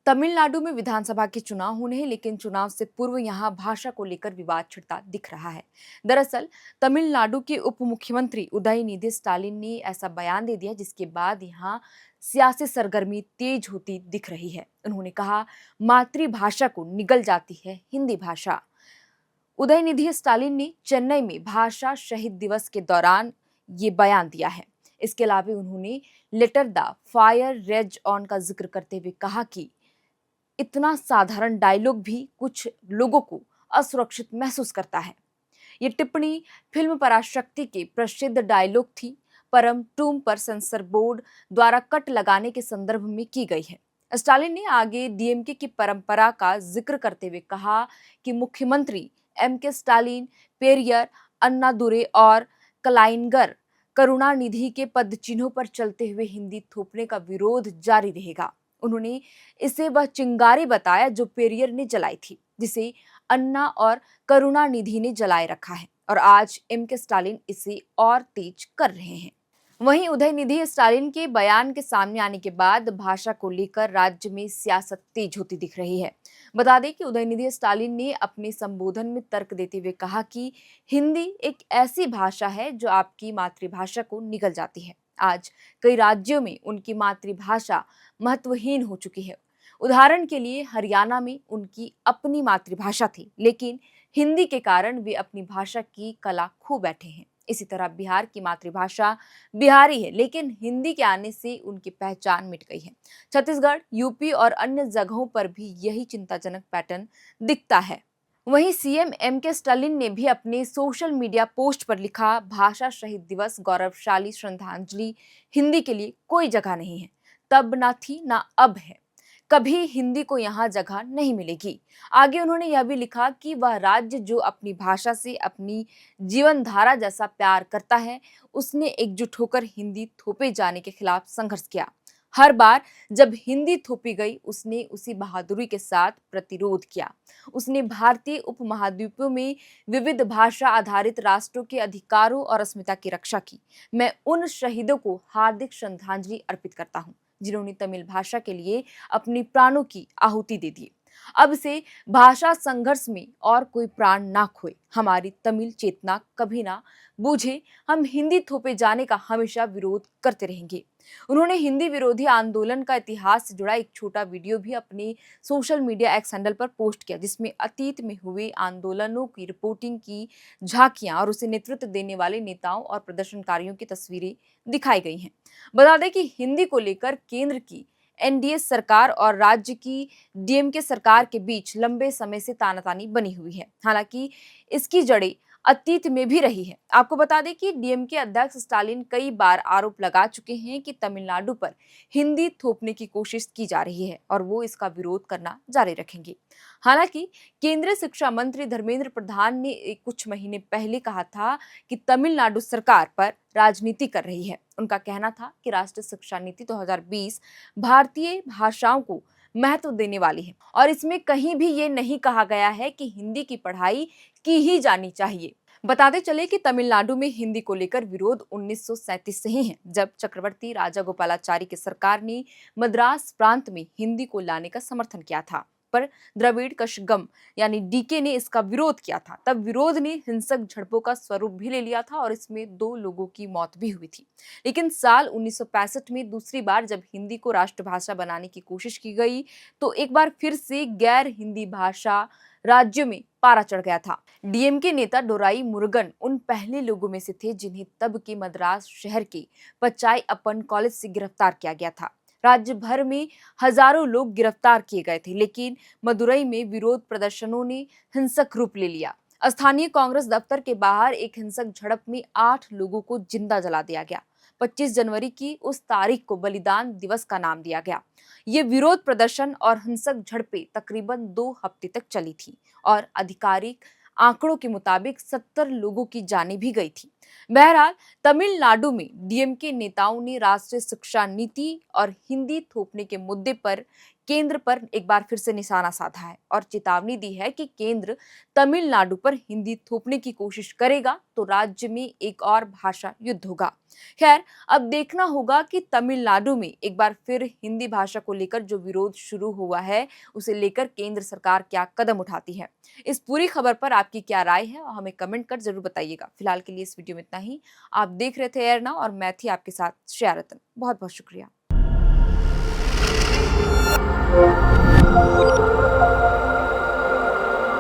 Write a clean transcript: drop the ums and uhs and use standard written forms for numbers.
तमिलनाडु में विधानसभा के चुनाव होने हैं, लेकिन चुनाव से पूर्व यहां भाषा को लेकर विवाद छिड़ता दिख रहा है। दरअसल तमिलनाडु के उप मुख्यमंत्री उदयनिधि स्टालिन ने ऐसा बयान दे दिया, जिसके बाद यहां सियासी सरगर्मी तेज होती दिख रही है। उन्होंने कहा, मातृभाषा को निगल जाती है हिंदी भाषा। उदयनिधि स्टालिन ने चेन्नई में भाषा शहीद दिवस के दौरान ये बयान दिया है। इसके अलावा उन्होंने letter the fire rage on का जिक्र करते हुए कहा कि इतना साधारण डायलॉग भी कुछ लोगों को असुरक्षित महसूस करता है। ये टिप्पणी फिल्म पराशक्ति के प्रसिद्ध डायलॉग थी, परम टूम पर सेंसर बोर्ड द्वारा कट लगाने के संदर्भ में की गई है। स्टालिन ने आगे डीएमके की परंपरा का जिक्र करते हुए कहा कि मुख्यमंत्री एम के स्टालिन, पेरियर, अन्नादुरे और कलाइनगर करुणानिधि के पद चिन्हों पर चलते हुए हिंदी थोपने का विरोध जारी रहेगा। उन्होंने इसे वह चिंगारी बताया जो पेरियर ने जलाई थी, जिसे अन्ना और करुणानिधि ने जलाए रखा है, और आज एम के स्टालिन इसे और तेज कर रहे हैं। वहीं उदयनिधि स्टालिन के बयान के सामने आने के बाद भाषा को लेकर राज्य में सियासत तेज होती दिख रही है। बता दें कि उदयनिधि स्टालिन ने अपने संबोधन में तर्क देते हुए कहा कि हिंदी एक ऐसी भाषा है जो आपकी मातृभाषा को निगल जाती है। आज कई राज्यों में उनकी मातृभाषा महत्वहीन हो चुकी है। उदाहरण के लिए हरियाणा में उनकी अपनी मातृभाषा थी, लेकिन हिंदी के कारण वे अपनी भाषा की कला खो बैठे हैं। इसी तरह बिहार की मातृभाषा बिहारी है, लेकिन हिंदी के आने से उनकी पहचान मिट गई है। छत्तीसगढ़, यूपी और अन्य जगहों पर भी यही चिंताजनक पैटर्न दिखता है। वहीं सीएम एम के स्टालिन ने भी अपने सोशल मीडिया पोस्ट पर लिखा, भाषा शहीद दिवस गौरवशाली श्रद्धांजलि, हिंदी के लिए कोई जगह नहीं है, तब ना थी ना अब है, कभी हिंदी को यहाँ जगह नहीं मिलेगी। आगे उन्होंने यह भी लिखा कि वह राज्य जो अपनी भाषा से अपनी जीवन धारा जैसा प्यार करता है, उसने एकजुट होकर हिंदी थोपे जाने के खिलाफ संघर्ष किया। हर बार जब हिंदी थोपी गई, उसने उसी बहादुरी के साथ प्रतिरोध किया। उसने भारतीय उपमहाद्वीपों में विविध भाषा आधारित राष्ट्रों के अधिकारों और अस्मिता की रक्षा की। मैं उन शहीदों को हार्दिक श्रद्धांजलि अर्पित करता हूँ, जिन्होंने तमिल भाषा के लिए अपनी प्राणों की आहुति दे दी। अब से भाषा संघर्ष में और कोई प्राण ना खोए, हमारी तमिल चेतना कभी ना बूझे, हम हिंदी थोपे जाने का हमेशा विरोध करते रहेंगे। उन्होंने हिंदी विरोधी आंदोलन का इतिहास से जुड़ा एक छोटा वीडियो भी अपने सोशल मीडिया एक्स हैंडल पर पोस्ट किया, जिसमें अतीत में हुए आंदोलनों की रिपोर्टिंग की झांकियां और उसे नेतृत्व देने वाले नेताओं और प्रदर्शनकारियों की तस्वीरें दिखाई गई हैं। बता दें कि हिंदी को लेकर केंद्र की एनडीए सरकार और राज्य की डीएमके सरकार के बीच लंबे समय से तानातानी बनी हुई है। हालांकि इसकी जड़ें अतीत में भी रही है। आपको बता दें कि डीएमके अध्यक्ष स्टालिन कई बार आरोप लगा चुके हैं कि तमिलनाडु पर हिंदी थोपने की कोशिश की जा रही है और वो इसका विरोध करना जारी रखेंगे। हालांकि केंद्रीय शिक्षा मंत्री धर्मेंद्र प्रधान ने कुछ महीने पहले कहा था कि तमिलनाडु सरकार पर राजनीति कर रही है। उनका कहना था कि राष्ट्रीय शिक्षा नीति 2020 भारतीय भाषाओं को महत्व देने वाली है और इसमें कहीं भी ये नहीं कहा गया है कि हिंदी की पढ़ाई की ही जानी चाहिए। बताते चले कि तमिलनाडु में हिंदी को लेकर विरोध 1937 से ही है, जब चक्रवर्ती राजागोपालाचारी की सरकार ने मद्रास प्रांत में हिंदी को लाने का समर्थन किया था। पर द्रविड़ कशगम यानी डीके ने इसका विरोध किया था। तब विरोध ने हिंसक झड़पों का स्वरूप भी ले लिया था और इसमें 2 लोगों की मौत भी हुई थी। लेकिन साल 1965 में दूसरी बार जब हिंदी को राष्ट्रभाषा बनाने की कोशिश की गई, तो एक बार फिर से गैर हिंदी भाषा राज्यों में पारा चढ़ गया था। डीएमके नेता डोराई मुरुगन उन पहले लोगों में से थे जिन्हें तब के मद्रास शहर के पचाई अप्पन कॉलेज से गिरफ्तार किया गया था। राज्य भर में हजारों लोग गिरफ्तार किए गए थे, लेकिन मदुरई में विरोध प्रदर्शनों ने हिंसक रूप ले लिया। स्थानीय कांग्रेस दफ्तर के बाहर एक हिंसक झड़प में 8 लोगों को जिंदा जला दिया गया। 25 जनवरी की उस तारीख को बलिदान दिवस का नाम दिया गया। ये विरोध प्रदर्शन और हिंसक झड़पें तकरीबन 2 हफ्ते तक चली थी और आधिकारिक आंकड़ों के मुताबिक 70 लोगों की जानें भी गई थी। बहरहाल तमिलनाडु में डीएमके नेताओं ने राष्ट्रीय शिक्षा नीति और हिंदी थोपने के मुद्दे पर केंद्र पर एक बार फिर से निशाना साधा है और चेतावनी दी है कि केंद्र तमिलनाडु पर हिंदी थोपने की कोशिश करेगा तो राज्य में एक और भाषा युद्ध होगा। खैर, अब देखना होगा कि तमिलनाडु में एक बार फिर हिंदी भाषा को लेकर जो विरोध शुरू हुआ है, उसे लेकर केंद्र सरकार क्या कदम उठाती है। इस पूरी खबर पर आपकी क्या राय है और हमें कमेंट कर जरूर बताइएगा। फिलहाल के लिए इस वीडियो में इतना ही। आप देख रहे थे एयरना और मैं थी आपके साथ श्रेया रतन। बहुत बहुत शुक्रिया।